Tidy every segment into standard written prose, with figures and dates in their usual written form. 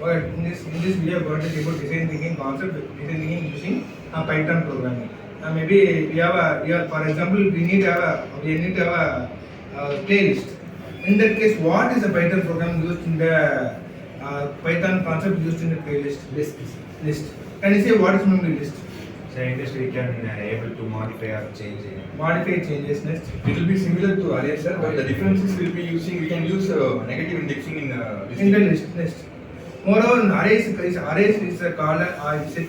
In this video, we are going to see about design thinking concept, design thinking using Python programming. Maybe for example, we need to have a playlist. In that case, what is a Python program used in the Python concept used in the playlist? List. Can you say what is meant by list? So in this we can able to modify or change it. Modify changes next. It will be similar to array, sir, but the differences will be we can use negative indexing in the list. Moreover, arrays is said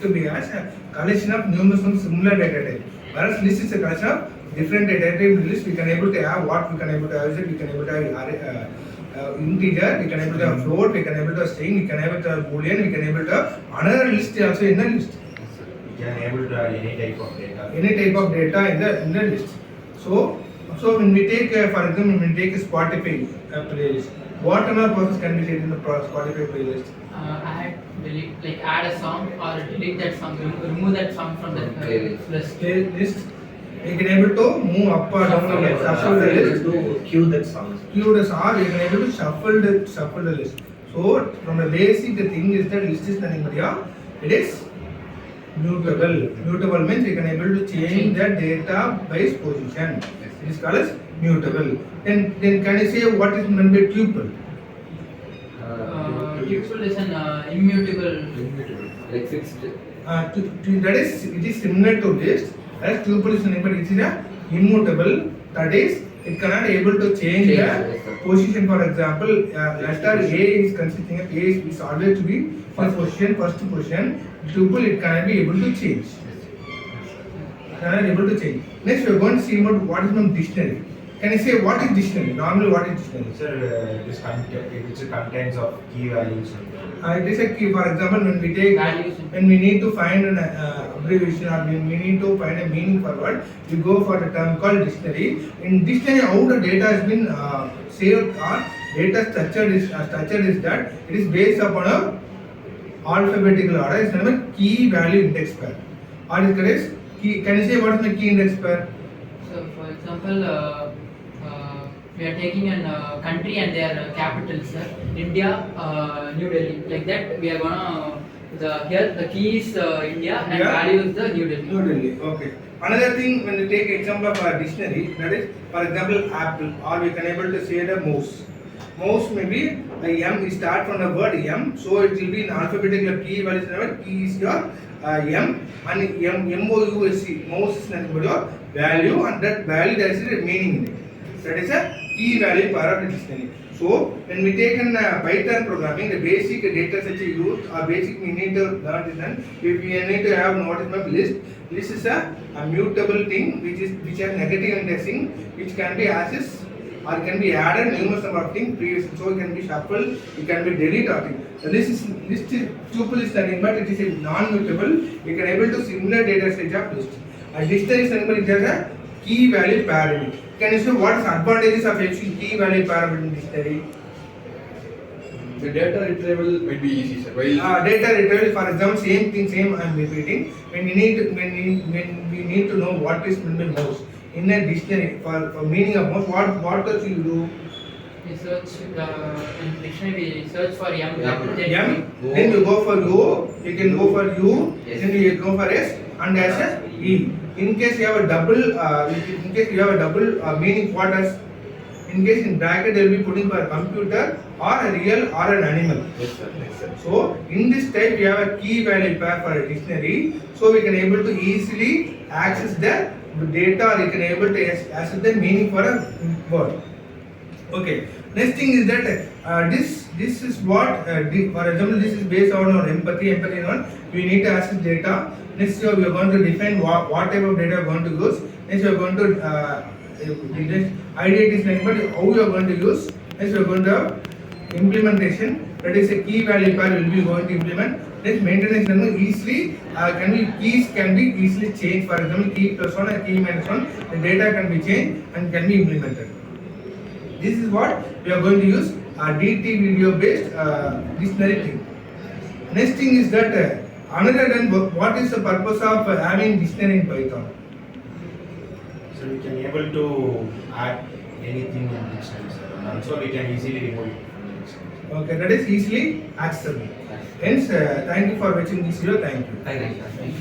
to be as a collection of numerous similar data type. Whereas list is a collection of different data type. In list we can able to have what we can able to have is we can able to have integer, we can able to have float, we can able to have string, we can able to have boolean, we can able to have another list also in the list. We can able to have any type of data. Any type of data in the list. So when we take for example, when we take a Spotify playlist, what another process can be said in the Spotify playlist? Add, delete, like add a song or delete that song, remove that song from the list. Playlist. You can able to move up or down the list, shuffle the list. To queue that song. Queue the song. You can able to shuffle the list. So from the basic, the thing is that list is nothing but it is mutable. Mutable means you can able to change the data base position. It is called as mutable. Then can I say what is meant by tuple? Tuple is an immutable, like fixed. That is, it is similar to list. As tuple is nothing but it is a immutable. That is, it cannot able to change the position. For example, letter A is consisting of A is always to be first position. Tuple it cannot be able to change. Next, we are going to see about what is known dictionary. Can you say what is dictionary? Normally, what is dictionary? Sir, it contains of key values. It is a key. For example, when we need to find an abbreviation or when we need to find a meaning for word, we go for a term called dictionary. In dictionary, how the data has been saved or data structured is that it is based upon a alphabetical order. It's known as key value index pair. Or is correct? Can you say what is the key index pair? So, for example, we are taking a country and their capitals, India, New Delhi. Like that, we are gonna here the key is India and value is the New Delhi. New Delhi. Okay. Another thing, when you take example of a dictionary, that is, for example, apple, or we can able to say the mouse. Mouse may be a M. We start from the word M, so it will be in alphabetical key value. Key is your M and MOUSE. Mouse is nothing but your value, and that value there is a meaning in it. That is a key value part of the dictionary. So when we take in Python programming, the basic data such a use or basic we need to learn is that if we need to have notice of list. List is a mutable thing which has negative indexing, which can be accessed or can be added numerous number of things previously. So it can be shuffled, it can be deleted or thing. So list is tuple is nothing but it is a non-mutable. You can able to similar data set of list. A dictionary is nothing but it has a key value parity. Can you say what is advantages of using key value parity in dictionary? The data retrieval might be easy, sir. Data retrieval, for example, same I am repeating. When we need to know what is meant by mouse in a dictionary for meaning of mouse, what does you do? We search in dictionary. We search for M. Then you go for U. You can go for U. Then you go for S and as a E. In case you have a double, meaning what does? In case in bracket they will be putting for a computer or a real or an animal. Yes, sir. So in this type we have a key value pair for a dictionary. So we can able to easily access the data or you can able to access the meaning for a word. Okay. Next thing is that this is what for example this is based on our empathy. Empathy is on we need to access data. Next year we are going to define what type of data we are going to use. Next we are going to ideate is nothing but how we are going to use. Next we are going to have implementation. That is a key value pair will be going to implement. Next maintenance easily keys can be easily changed. For example, key plus one and key minus one. The data can be changed and can be implemented. This is what we are going to use a DT video based dictionary thing. Next thing is that another than what is the purpose of having dictionary in Python? So we can able to add anything in dictionary, sir. And also we can easily remove it from the dictionary. Okay, that is easily accessible. Hence, thank you for watching this video. Thank you. Thank you.